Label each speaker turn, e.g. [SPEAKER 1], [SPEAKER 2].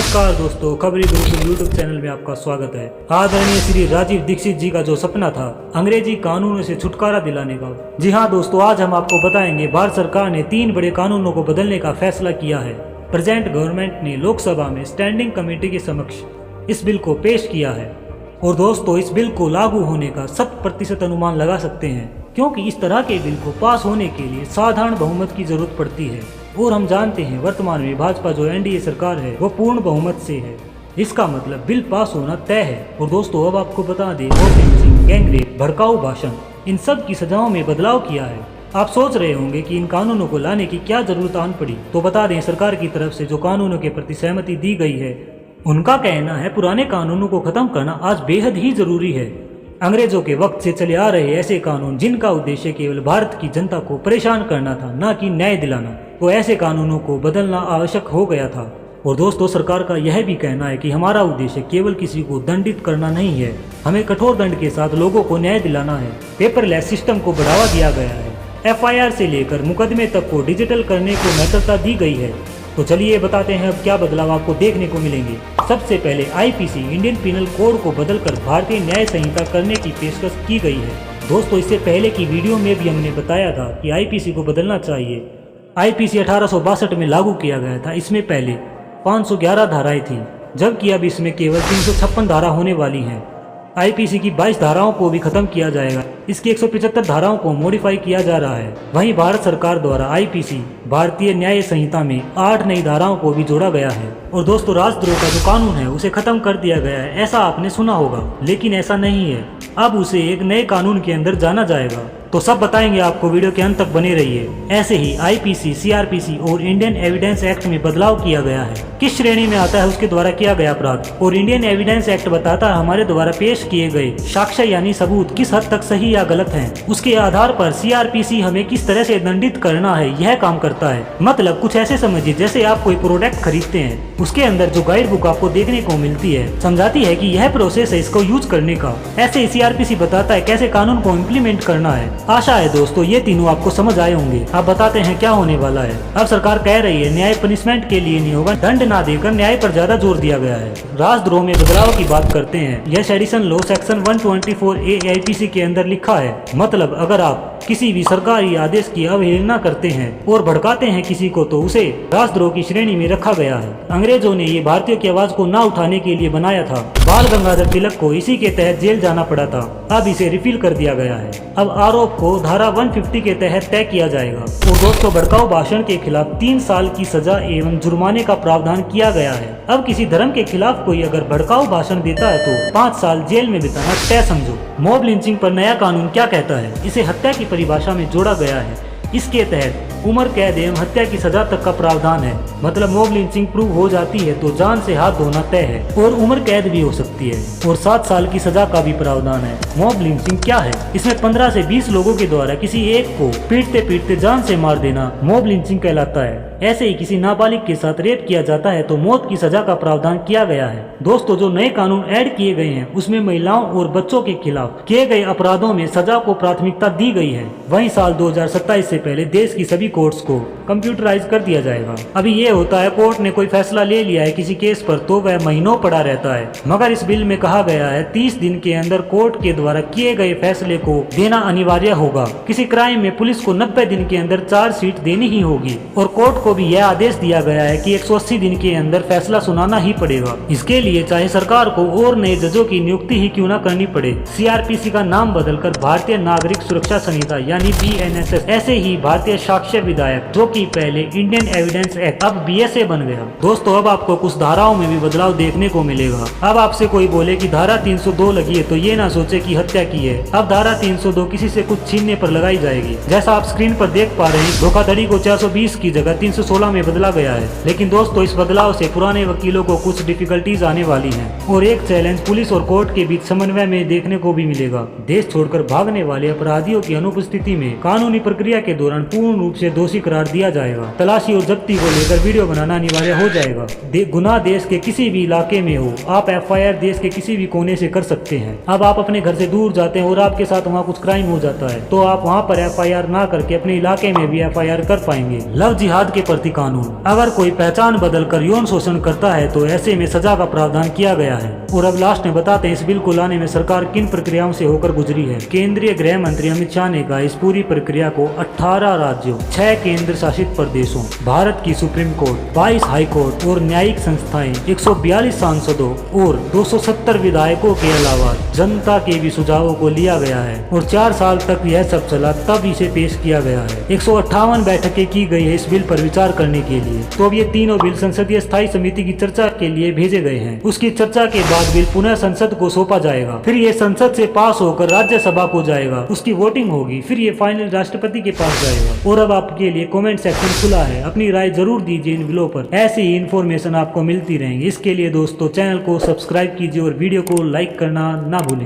[SPEAKER 1] नमस्कार दोस्तों, खबरी गुरुकुल यूट्यूब चैनल में आपका स्वागत है। आदरणीय श्री राजीव दीक्षित जी का जो सपना था अंग्रेजी कानूनों से छुटकारा दिलाने का, जी हाँ दोस्तों, आज हम आपको बताएंगे भारत सरकार ने 3 बड़े कानूनों को बदलने का फैसला किया है। प्रेजेंट गवर्नमेंट ने लोकसभा में स्टैंडिंग कमेटी के समक्ष इस बिल को पेश किया है और दोस्तों इस बिल को लागू होने का 100% अनुमान लगा सकते हैं, क्योंकि इस तरह के बिल को पास होने के लिए साधारण बहुमत की जरूरत पड़ती है और हम जानते हैं वर्तमान में भाजपा जो एनडीए सरकार है वो पूर्ण बहुमत से है। इसका मतलब बिल पास होना तय है। और दोस्तों अब आपको बता दें, गैंगरेप, भड़काऊ भाषण, इन सब की सजाओं में बदलाव किया है। आप सोच रहे होंगे कि इन कानूनों को लाने की क्या जरूरत आन पड़ी, तो बता दें सरकार की तरफ से जो कानूनों के प्रति सहमति दी गई है, उनका कहना है पुराने कानूनों को खत्म करना आज बेहद ही जरूरी है। अंग्रेजों के वक्त से चले आ रहे ऐसे कानून जिनका उद्देश्य केवल भारत की जनता को परेशान करना था, न कि न्याय दिलाना, तो ऐसे कानूनों को बदलना आवश्यक हो गया था। और दोस्तों सरकार का यह भी कहना है कि हमारा उद्देश्य केवल किसी को दंडित करना नहीं है, हमें कठोर दंड के साथ लोगों को न्याय दिलाना है। पेपरलेस सिस्टम को बढ़ावा दिया गया है। FIR से लेकर मुकदमे तक को डिजिटल करने को महत्वता दी गई है। तो चलिए बताते हैं अब क्या बदलाव आपको देखने को मिलेंगे। सबसे पहले IPC इंडियन पिनल कोड को बदलकर भारतीय न्याय संहिता करने की पेशकश की गई है। दोस्तों इससे पहले की वीडियो में भी हमने बताया था कि IPC को बदलना चाहिए। IPC 1862 में लागू किया गया था। इसमें पहले 511 धाराएं थी, जबकि अब इसमें केवल 356 धारा होने वाली हैं। IPC की 22 धाराओं को भी खत्म किया जाएगा। इसकी 175 धाराओं को मॉडिफाई किया जा रहा है। वहीं भारत सरकार द्वारा IPC भारतीय न्याय संहिता में 8 नई धाराओं को भी जोड़ा गया है। और दोस्तों राजद्रोह का जो कानून है उसे खत्म कर दिया गया है, ऐसा आपने सुना होगा, लेकिन ऐसा नहीं है। अब उसे एक नए कानून के अंदर जाना जाएगा। तो सब बताएंगे आपको, वीडियो के अंत तक बने रहिए। ऐसे ही IPC, CRPC और इंडियन एविडेंस एक्ट में बदलाव किया गया है। किस श्रेणी में आता है उसके द्वारा किया गया अपराध। और इंडियन एविडेंस एक्ट बताता है हमारे द्वारा पेश किए गए साक्ष्य यानी सबूत किस हद तक सही या गलत हैं। उसके आधार पर CRPC हमें किस तरह से दंडित करना है यह काम करता है। मतलब कुछ ऐसे समझिए जैसे आप कोई प्रोडक्ट खरीदते हैं, उसके अंदर जो गाइड बुक आपको देखने को मिलती है समझाती है कि यह प्रोसेस है इसको यूज करने का। ऐसे ही CRPC बताता है कैसे कानून को इम्प्लीमेंट करना है। आशा है दोस्तों ये तीनों आपको समझ आए होंगे। अब बताते हैं क्या होने वाला है। अब सरकार कह रही है न्याय पनिशमेंट के लिए नहीं होगा, दंड ना देकर न्याय पर ज्यादा जोर दिया गया है। राजद्रोह में बदलाव की बात करते हैं। यह sedition law section 124A IPC के अंदर लिखा है। मतलब अगर आप किसी भी सरकारी आदेश की अवहेलना करते हैं और भड़काते हैं किसी को, तो उसे राजद्रोह की श्रेणी में रखा गया है। अंग्रेजों ने ये भारतीयों की आवाज को ना उठाने के लिए बनाया था। बाल गंगाधर तिलक को इसी के तहत जेल जाना पड़ा था। अब इसे रिपील कर दिया गया है। अब आरोप को धारा 150 के तहत तय किया जाएगा। और दोस्तों भड़काऊ भाषण के खिलाफ 3 साल की सजा एवं जुर्माने का प्रावधान किया गया है। अब किसी धर्म के खिलाफ कोई अगर भड़काऊ भाषण देता है तो 5 साल जेल में बिताना तय समझो। मॉब लिंचिंग पर नया कानून क्या कहता है, इसे हत्या की परिभाषा में जोड़ा गया है। इसके तहत उम्र कैद एवं हत्या की सजा तक का प्रावधान है। मतलब मॉब लिंचिंग प्रूव हो जाती है तो जान से हाथ धोना तय है और उम्र कैद भी हो सकती है और 7 साल की सजा का भी प्रावधान है। मॉब लिंचिंग क्या है? इसमें 15 से 20 लोगों के द्वारा किसी एक को पीटते पीटते जान से मार देना मॉब लिंचिंग कहलाता है। ऐसे ही किसी नाबालिग के साथ रेप किया जाता है तो मौत की सजा का प्रावधान किया गया है। दोस्तों जो नए कानून ऐड किए गए हैं उसमें महिलाओं और बच्चों के खिलाफ किए गए अपराधों में सजा को प्राथमिकता दी गई है। वहीं साल 2027 से पहले देश की सभी कोर्ट्स को कंप्यूटराइज कर दिया जाएगा। अभी ये होता है कोर्ट ने कोई फैसला ले लिया है किसी केस पर तो वह महीनों पड़ा रहता है, मगर इस बिल में कहा गया है 30 दिन के अंदर कोर्ट के द्वारा किए गए फैसले को देना अनिवार्य होगा। किसी क्राइम में पुलिस को 90 दिन के अंदर चार्जशीट देनी ही होगी और कोर्ट को भी यह आदेश दिया गया है कि 180 दिन के अंदर फैसला सुनाना ही पड़ेगा। इसके लिए चाहे सरकार को और नए जजों की नियुक्ति ही क्यों न करनी पड़े। CRPC का नाम बदलकर भारतीय नागरिक सुरक्षा संहिता यानी BNSS, ऐसे ही भारतीय साक्ष्य विधायक जो कि पहले इंडियन एविडेंस एक्ट अब BSA बन गया। दोस्तों अब आपको कुछ धाराओं में भी बदलाव देखने को मिलेगा। अब आपसे कोई बोले कि धारा 302 लगी है तो ये ना सोचे कि हत्या की है। अब धारा 302 किसी से कुछ छीनने पर लगाई जाएगी। जैसा आप स्क्रीन पर देख पा रहे हैं धोखाधड़ी को 420 की जगह 316 में बदला गया है। लेकिन दोस्तों इस बदलाव से पुराने वकीलों को कुछ डिफिकल्टीज आने वाली हैं और एक चैलेंज पुलिस और कोर्ट के बीच समन्वय में देखने को भी मिलेगा। देश छोड़कर भागने वाले अपराधियों की अनुपस्थिति में कानूनी प्रक्रिया के दौरान पूर्ण रूप उसे दोषी करार दिया जाएगा। तलाशी और जब्ती को लेकर वीडियो बनाना अनिवार्य हो जाएगा। गुनाह देश के किसी भी इलाके में हो, आप FIR देश के किसी भी कोने से कर सकते हैं। अब आप अपने घर से दूर जाते हैं और आपके साथ वहाँ कुछ क्राइम हो जाता है तो आप वहाँ पर FIR ना करके अपने इलाके में भी FIR कर पाएंगे। लव जिहाद के प्रति कानून, अगर कोई पहचान बदल कर यौन शोषण करता है तो ऐसे में सजा का प्रावधान किया गया है। और अब लास्ट में बताते हैं इस बिल को लाने में सरकार किन प्रक्रियाओं से होकर गुजरी है। केंद्रीय गृह मंत्री अमित शाह ने कहा इस पूरी प्रक्रिया को 18 राज्यों, 6 केंद्र शासित प्रदेशों, भारत की सुप्रीम कोर्ट, 22 हाई कोर्ट और न्यायिक संस्थाएं, 142 सांसदों और 270 विधायकों के अलावा जनता के भी सुझावों को लिया गया है और 4 साल तक यह सब चला, तब इसे पेश किया गया है। 158 बैठकें की गई है इस बिल पर विचार करने के लिए। तो अब ये तीनों बिल संसदीय स्थायी समिति की चर्चा के लिए भेजे गए हैं। उसकी चर्चा के बाद बिल पुनः संसद को सौंपा जाएगा, फिर ये संसद से पास होकर राज्यसभा को जाएगा, उसकी वोटिंग होगी, फिर ये फाइनल राष्ट्रपति के पास जाएगा। और अब आपके लिए कमेंट सेक्शन खुला है, अपनी राय जरूर दीजिए इन बिलों पर। ऐसी ही इन्फॉर्मेशन आपको मिलती रहेंगी। इसके लिए दोस्तों चैनल को सब्सक्राइब कीजिए और वीडियो को लाइक करना ना भूलें।